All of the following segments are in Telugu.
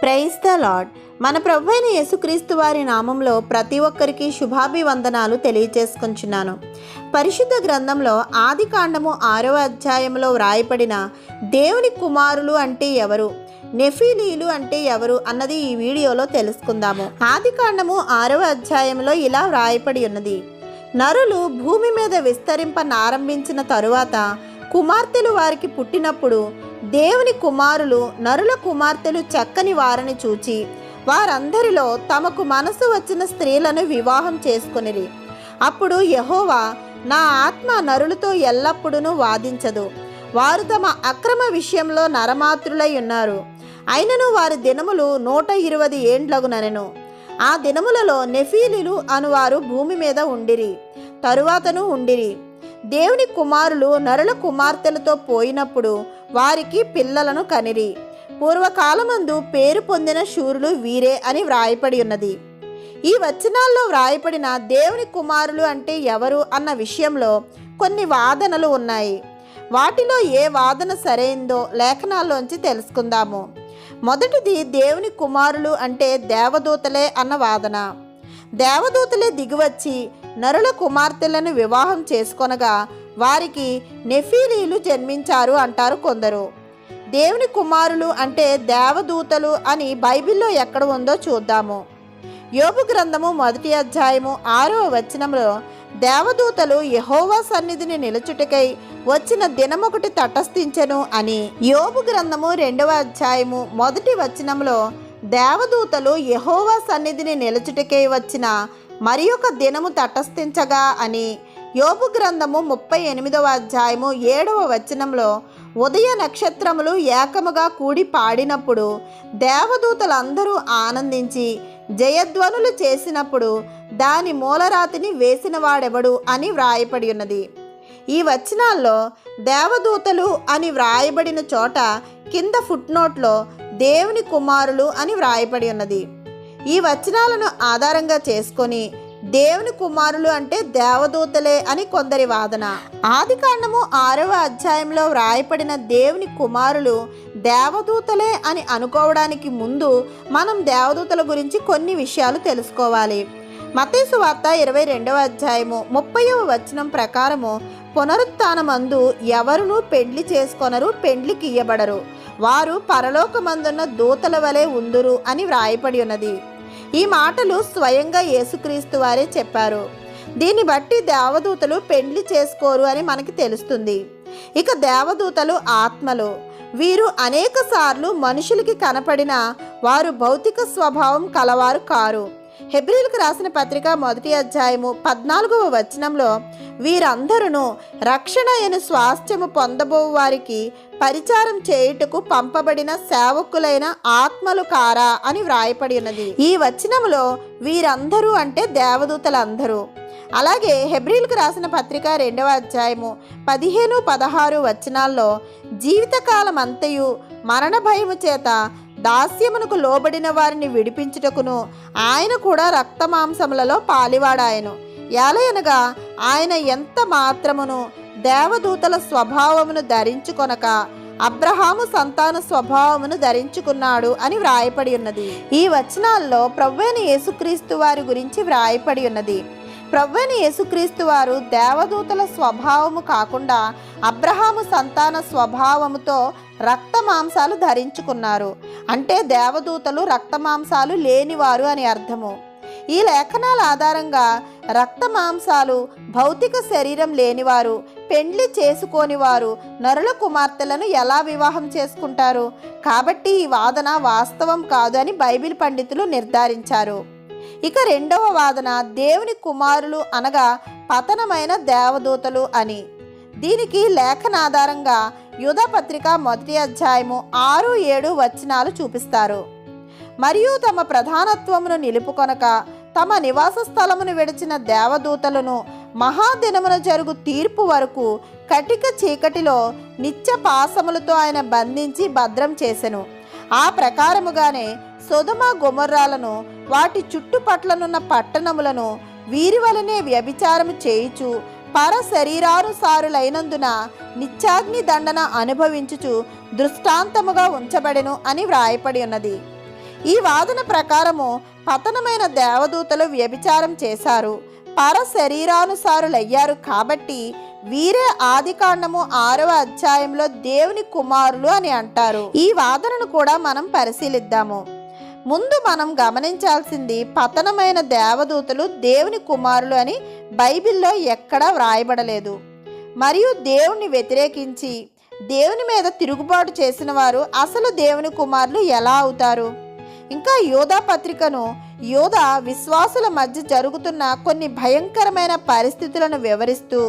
Praise the lord. మన ప్రభువైన యేసుక్రీస్తు వారి నామంలో ప్రతి ఒక్కరికి శుభాభివందనాలు తెలియజేసుకుంటున్నాను. పరిశుద్ధ గ్రంథంలో ఆది కాండము 6వ అధ్యాయంలో వ్రాయబడిన దేవుని కుమారులు అంటే ఎవరు, నెఫీలీలు అంటే ఎవరు అన్నది ఈ వీడియోలో తెలుసుకుందాము. ఆది కాండము 6వ అధ్యాయంలో ఇలా వ్రాయబడి ఉన్నది: నరులు భూమి మీద విస్తరింపనారంభించిన తరువాత కుమార్తెలు వారికి పుట్టినప్పుడు దేవుని కుమారులు నరుల కుమార్తెలు చక్కని వారిని చూచి వారందరిలో తమకు మనసు వచ్చిన స్త్రీలను వివాహం చేసుకొనిరి. అప్పుడు యెహోవా, నా ఆత్మ నరులతో ఎల్లప్పుడూ వాదించదు, వారు తమ అక్రమ విషయంలో నరమాత్రులై ఉన్నారు. అయినను వారి దినములు 120 ఏండ్లగునెను. ఆ దినములలో నెఫీలీలు అనువారు భూమి మీద ఉండిరి, తరువాతను ఉండిరి. దేవుని కుమారులు నరుల కుమార్తెలతో పోయినప్పుడు వారికి పిల్లలను కనిరి. పూర్వకాలమందు పేరు పొందిన శూరులు వీరే అని వ్రాయపడి ఉన్నది. ఈ వచనాల్లో వ్రాయపడిన దేవుని కుమారులు అంటే ఎవరు అన్న విషయంలో కొన్ని వాదనలు ఉన్నాయి. వాటిలో ఏ వాదన సరైందో లేఖనాల్లోంచి తెలుసుకుందాము. మొదటిది, దేవుని కుమారులు అంటే దేవదూతలే అన్న వాదన. దేవదూతలే దిగివచ్చి నరుల కుమార్తెలను వివాహం చేసుకొనగా వారికి నెఫీలీలు జన్మించారు అంటారు కొందరు. దేవుని కుమారులు అంటే దేవదూతలు అని బైబిల్లో ఎక్కడ ఉందో చూద్దాము. యోబు గ్రంథము 1వ అధ్యాయము 6వ వచనంలో దేవదూతలు యెహోవా సన్నిధిని నిలుచుటకై వచ్చిన దినమొకటి తటస్థించెను అని, యోబు గ్రంథము 2వ అధ్యాయము 1వ వచనంలో దేవదూతలు యెహోవా సన్నిధిని నిలుచుటకై వచ్చిన మరి ఒక దినము తటస్థించగా అని, యోబు గ్రంథము 38వ అధ్యాయము 7వ వచనంలో ఉదయ నక్షత్రములు ఏకముగా కూడి పాడినప్పుడు దేవదూతలందరూ ఆనందించి జయధ్వనులు చేసినప్పుడు దాని మూలరాతిని వేసిన వాడెవడు అని వ్రాయబడి ఉన్నది. ఈ వచనాల్లో దేవదూతలు అని వ్రాయబడిన చోట కింద ఫుట్నోట్లో దేవుని కుమారులు అని వ్రాయబడి ఉన్నది. ఈ వచనాలను ఆధారంగా చేసుకొని దేవుని కుమారులు అంటే దేవదూతలే అని కొందరి వాదన. ఆది కాండము 6వ అధ్యాయంలో వ్రాయబడిన దేవుని కుమారులు దేవదూతలే అని అనుకోవడానికి ముందు మనం దేవదూతల గురించి కొన్ని విషయాలు తెలుసుకోవాలి. మత్తయి సువార్త 22వ అధ్యాయము 30వ వచనం ప్రకారము పునరుత్థానమందు ఎవరునూ పెండ్లి చేసుకొనరు, పెండ్లికి ఇయ్యబడరు, వారు పరలోకమందున్న దూతల వలె ఉందురు అని వ్రాయబడి ఉన్నది. ఈ మాటలు స్వయంగా యేసుక్రీస్తు వారే చెప్పారు. దీన్ని బట్టి దేవదూతలు పెండ్లి చేసుకోరు అని మనకి తెలుస్తుంది. ఇక దేవదూతలు ఆత్మలు. వీరు అనేక సార్లు మనుషులకి కనపడిన వారు భౌతిక స్వభావం కలవారు కారు. హెబ్రీలకు రాసిన పత్రిక 1వ అధ్యాయము 14వ వచనంలో వీరందరూ రక్షణ అయిన స్వాస్థ్యము పొందబో వారికి పరిచారం చేయుటకు పంపబడిన సేవకులైన ఆత్మలు కారా అని వ్రాయపడి ఉన్నది. ఈ వచనంలో వీరందరూ అంటే దేవదూతలందరూ. అలాగే హెబ్రీలకు రాసిన పత్రిక 2వ అధ్యాయము 15, 16 వచనాల్లో జీవితకాలం అంతయు మరణ భయము చేత దాస్యమునకు లోబడిన వారిని విడిపించుటకును ఆయన కూడా రక్తమాంసములలో పాలివాడాయను. ఎలయనగా ఆయన ఎంత మాత్రమును దేవదూతల స్వభావమును ధరించుకొనక అబ్రహాము సంతాన స్వభావమును ధరించుకున్నాడు అని వ్రాయపడి ఉన్నది. ఈ వచనాల్లో ప్రభువైన యేసుక్రీస్తు వారి గురించి వ్రాయపడి ఉన్నది. ప్రభువైన యేసుక్రీస్తు వారు దేవదూతల స్వభావము కాకుండా అబ్రహాము సంతాన స్వభావముతో రక్తమాంసాలు ధరించుకున్నారు. అంటే దేవదూతలు రక్తమాంసాలు లేనివారు అని అర్థము. ఈ లేఖనాల ఆధారంగా రక్తమాంసాలు భౌతిక శరీరం లేనివారు, పెండ్లి చేసుకోని వారు నరుల కుమార్తెలను ఎలా వివాహం చేసుకుంటారు? కాబట్టి ఈ వాదన వాస్తవం కాదు అని బైబిల్ పండితులు నిర్ధారించారు. ఇక రెండవ వాదన, దేవుని కుమారులు అనగా పతనమైన దేవదూతలు అని. దీనికి లేఖనాధారంగా యూదా పత్రిక 1వ అధ్యాయము 6, 7 వచనాలు చూపిస్తారు. మరియు తమ ప్రధానత్వమును నిలుపుకొనక తమ నివాస స్థలమును విడిచిన దేవదూతలను మహాదినమున జరుగు తీర్పు వరకు కటిక చీకటిలో నిత్య పాసములతో ఆయన బంధించి భద్రం చేసెను. ఆ ప్రకారముగానే సొదొమ గొమొర్రాలను వాటి చుట్టుపట్లనున్న పట్టణములను వీరి వలనే వ్యభిచారము చేయుచు పర శరీరానుసారులైనందున నిత్యాగ్ని దండన అనుభవించుచు దృష్టాంతముగా ఉంచబడెను అని వ్రాయపడి ఉన్నది. ఈ వాదన ప్రకారము పతనమైన దేవదూతలు వ్యభిచారం చేశారు, పర శరీరానుసారులయ్యారు కాబట్టి వీరే ఆదికాండము 6వ అధ్యాయంలో దేవుని కుమారులు అని అంటారు. ఈ వాదనను కూడా మనం పరిశీలిద్దాము. ముందు మనం గమనించాల్సింది, పతనమైన దేవదూతలు దేవుని కుమారులు అని బైబిల్లో ఎక్కడా వ్రాయబడలేదు. మరియు దేవుణ్ణి వ్యతిరేకించి దేవుని మీద తిరుగుబాటు చేసిన వారు అసలు దేవుని కుమారులు ఎలా అవుతారు? ఇంకా యోధా పత్రికను యోధా విశ్వాసుల మధ్య జరుగుతున్న కొన్ని భయంకరమైన పరిస్థితులను వివరిస్తూ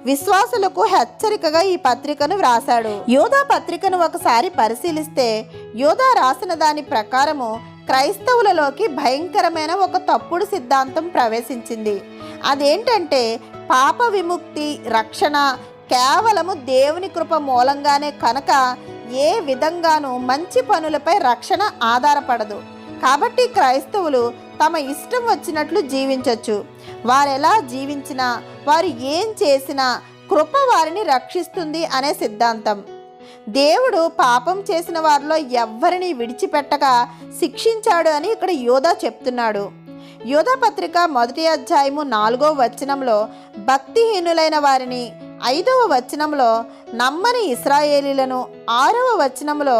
విశ్వాసులకు హెచ్చరికగా ఈ పత్రికను వ్రాశాడు. యోధా పత్రికను ఒకసారి పరిశీలిస్తే యోధా రాసిన దాని ప్రకారము క్రైస్తవులలోకి భయంకరమైన ఒక తప్పుడు సిద్ధాంతం ప్రవేశించింది. అదేంటంటే పాప విముక్తి, రక్షణ కేవలము దేవుని కృప మూలంగానే కనుక ఏ విధంగానూ మంచి పనులపై రక్షణ ఆధారపడదు. కాబట్టి క్రైస్తవులు తమ ఇష్టం వచ్చినట్లు జీవించవచ్చు. వారెలా జీవించినా, వారు ఏం చేసినా కృప వారిని రక్షిస్తుంది అనే సిద్ధాంతం. దేవుడు పాపం చేసిన వారిలో ఎవ్వరిని విడిచిపెట్టక శిక్షించాడు అని ఇక్కడ యోధా చెప్తున్నాడు. యోధా పత్రిక 1వ అధ్యాయము 4వ వచనంలో భక్తిహీనులైన వారిని, 5వ వచనంలో నమ్మని ఇశ్రాయేలీలను, 6వ వచనంలో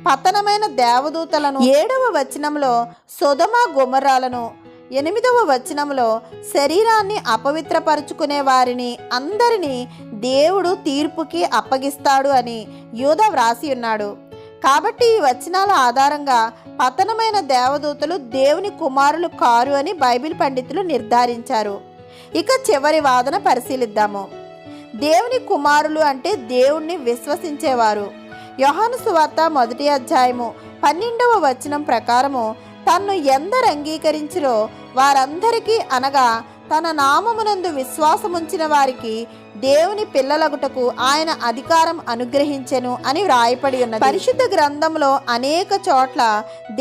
పతనమైన దేవదూతలను, 7వ వచనంలో సొదొమ గొమొర్రాలను, 8వ వచనంలో శరీరాన్ని అపవిత్రపరుచుకునే వారిని అందరినీ దేవుడు తీర్పుకి అప్పగిస్తాడు అని యోధా వ్రాసి ఉన్నాడు. కాబట్టి ఈ వచనాల ఆధారంగా పతనమైన దేవదూతలు దేవుని కుమారులు కారు అని బైబిల్ పండితులు నిర్ధారించారు. ఇక చివరి వాదన పరిశీలిద్దాము. దేవుని కుమారులు అంటే దేవుణ్ణి విశ్వసించేవారు. యోహాను సువార్త 1వ అధ్యాయము 12వ వచనం ప్రకారము తన్ను ఎందరు అంగీకరించిరో వారందరికీ, అనగా తన నామమునందు విశ్వాసముంచిన వారికి దేవుని పిల్లలగుటకు ఆయన అధికారం అనుగ్రహించెను అని వ్రాయపడి ఉన్నది. పరిశుద్ధ గ్రంథంలో అనేక చోట్ల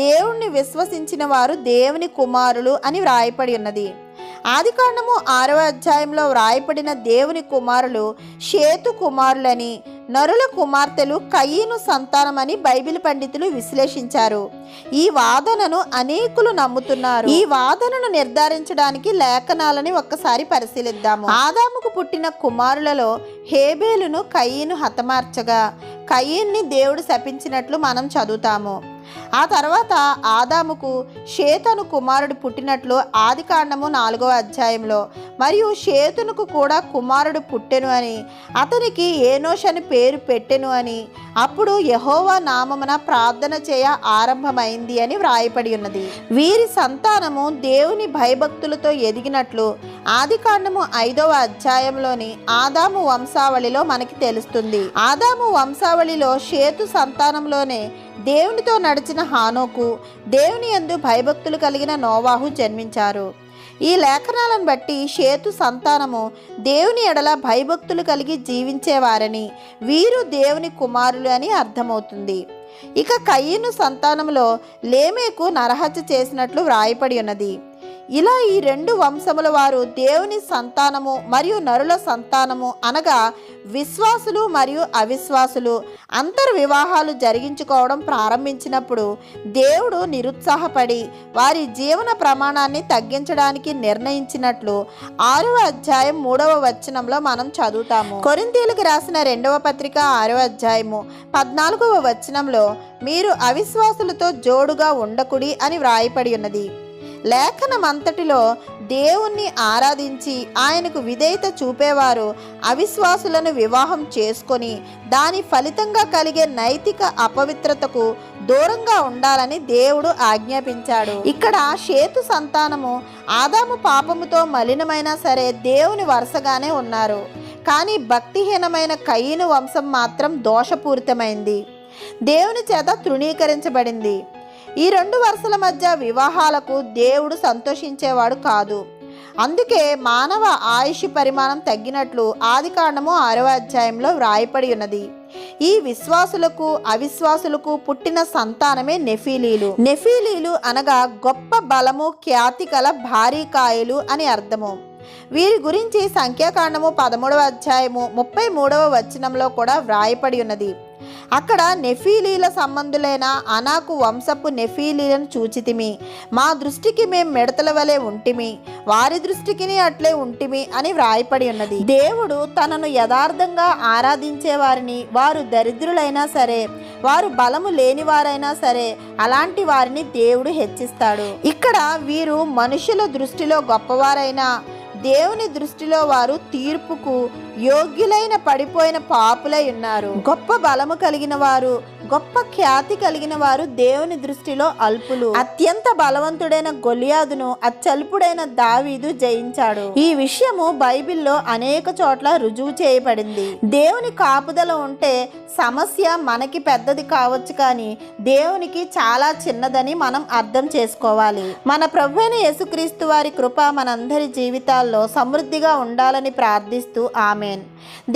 దేవుణ్ణి విశ్వసించిన వారు దేవుని కుమారులు అని వ్రాయపడి ఉన్నది. ఆదికాండము 6వ అధ్యాయంలో వ్రాయపడిన దేవుని కుమారులు షేతు కుమారులని, నరుల కుమార్తెలు కయీను సంతానమని బైబిల్ పండితులు విశ్లేషించారు. ఈ వాదనను అనేకులు నమ్ముతున్నారు. ఈ వాదనను నిర్ధారించడానికి లేఖనాలని ఒక్కసారి పరిశీలిద్దాము. ఆదాముకు పుట్టిన కుమారులలో హేబేలును కయీను హతమార్చగా కయీన్ని దేవుడు శపించినట్లు మనం చదువుతాము. ఆ తర్వాత ఆదాముకు షేతను కుమారుడు పుట్టినట్లు ఆదికాండము 4వ అధ్యాయంలో, మరియు షేతునుకు కూడా కుమారుడు పుట్టెను అని, అతనికి ఏనోష్ అని పేరు పెట్టెను అని, అప్పుడు యెహోవా నామమున ప్రార్థన చేయ ఆరంభమైంది అని వ్రాయపడి ఉన్నది. వీరి సంతానము దేవుని భయభక్తులతో ఎదిగినట్లు ఆదికాండము 5వ అధ్యాయంలోని ఆదాము వంశావళిలో మనకి తెలుస్తుంది. ఆదాము వంశావళిలో షేతు సంతానంలోనే దేవునితో నడిచిన హానోకు, దేవుని యందు భయభక్తులు కలిగిన నోవాహు జన్మించారు. ఈ లేఖనాలను బట్టి షేతు సంతానము దేవుని ఎడల భయభక్తులు కలిగి జీవించేవారని, వీరు దేవుని కుమారులు అని అర్థమవుతుంది. ఇక కయీను సంతానంలో లేమేకు నరహత్య చేసినట్లు వ్రాయపడి ఉన్నది. ఇలా ఈ 2 వంశముల వారు దేవుని సంతానము మరియు నరుల సంతానము, అనగా విశ్వాసులు మరియు అవిశ్వాసులు అంతర్వివాహాలు జరిగించుకోవడం ప్రారంభించినప్పుడు దేవుడు నిరుత్సాహపడి వారి జీవన ప్రమాణాన్ని తగ్గించడానికి నిర్ణయించినట్లు 6వ అధ్యాయం 3వ వచనంలో మనం చదువుతాము. కొరింథీయులకు రాసిన 2వ పత్రిక 6వ అధ్యాయము 14వ వచనంలో మీరు అవిశ్వాసులతో జోడుగా ఉండకుడి అని వ్రాయపడి ఉన్నది. లేఖనమంతటిలో దేవుణ్ణి ఆరాధించి ఆయనకు విధేయత చూపేవారు అవిశ్వాసులను వివాహం చేసుకొని దాని ఫలితంగా కలిగే నైతిక అపవిత్రతకు దూరంగా ఉండాలని దేవుడు ఆజ్ఞాపించాడు. ఇక్కడ షేతు సంతానము ఆదాము పాపముతో మలినమైనా సరే దేవుని వరుసగానే ఉన్నారు. కానీ భక్తిహీనమైన కయీను వంశం మాత్రం దోషపూరితమైంది, దేవుని చేత తృణీకరించబడింది. ఈ 2 వరుసల మధ్య వివాహాలకు దేవుడు సంతోషించేవాడు కాదు. అందుకే మానవ ఆయుష్ పరిమాణం తగ్గినట్లు ఆదికాండము 6వ అధ్యాయంలో వ్రాయపడి ఉన్నది. ఈ విశ్వాసులకు అవిశ్వాసులకు పుట్టిన సంతానమే నెఫీలీలు. నెఫీలీలు అనగా గొప్ప బలము, ఖ్యాతి కల భారీ కాయలు అని అర్థము. వీరి గురించి సంఖ్యాకాండము 13వ అధ్యాయము 33వ వచనంలో కూడా వ్రాయపడి ఉన్నది. అక్కడ నెఫీలీల సంబంధులైన అనాకు వంశపు నెఫీలీలను చూచితిమి. మా దృష్టికి మేము మిడతల వలె ఉంటిమి, వారి దృష్టికి అట్లే ఉంటిమి అని వ్రాయపడి ఉన్నది. దేవుడు తనను యథార్థంగా ఆరాధించే వారిని, వారు దరిద్రులైనా సరే, వారు బలము లేని వారైనా సరే, అలాంటి వారిని దేవుడు హెచ్చిస్తాడు. ఇక్కడ వీరు మనుషుల దృష్టిలో గొప్పవారైనా దేవుని దృష్టిలో వారు తీర్పుకు యోగ్యులైన పడిపోయిన పాపులై ఉన్నారు. గొప్ప బలము కలిగిన వారు, గొప్ప ఖ్యాతి కలిగిన వారు దేవుని దృష్టిలో అల్పులు. అత్యంత బలవంతుడైన గొలియాదును అత్యల్పుడైన దావీదు జయించాడు. ఈ విషయము బైబిల్లో అనేక చోట్ల రుజువు చేయబడింది. దేవుని కాపుదల ఉంటే సమస్య మనకి పెద్దది కావచ్చు, కానీ దేవునికి చాలా చిన్నదని మనం అర్థం చేసుకోవాలి. మన ప్రభువైన యేసుక్రీస్తు వారి కృప మనందరి జీవితాల్లో సమృద్ధిగా ఉండాలని ప్రార్థిస్తూ ఆమేన్.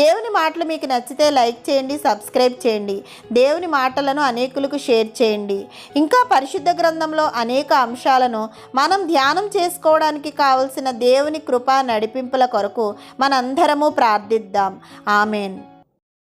దేవుని మాటలు మీకు నచ్చితే లైక్ చేయండి, సబ్స్క్రైబ్ చేయండి. దేవుని మాటలను అనేకులకు షేర్ చేయండి. ఇంకా పరిశుద్ధ గ్రంథంలో అనేక అంశాలను మనం ధ్యానం చేసుకోవడానికి కావలసిన దేవుని కృప నడిపింపుల కొరకు మనందరము ప్రార్థిద్దాం. ఆమేన్.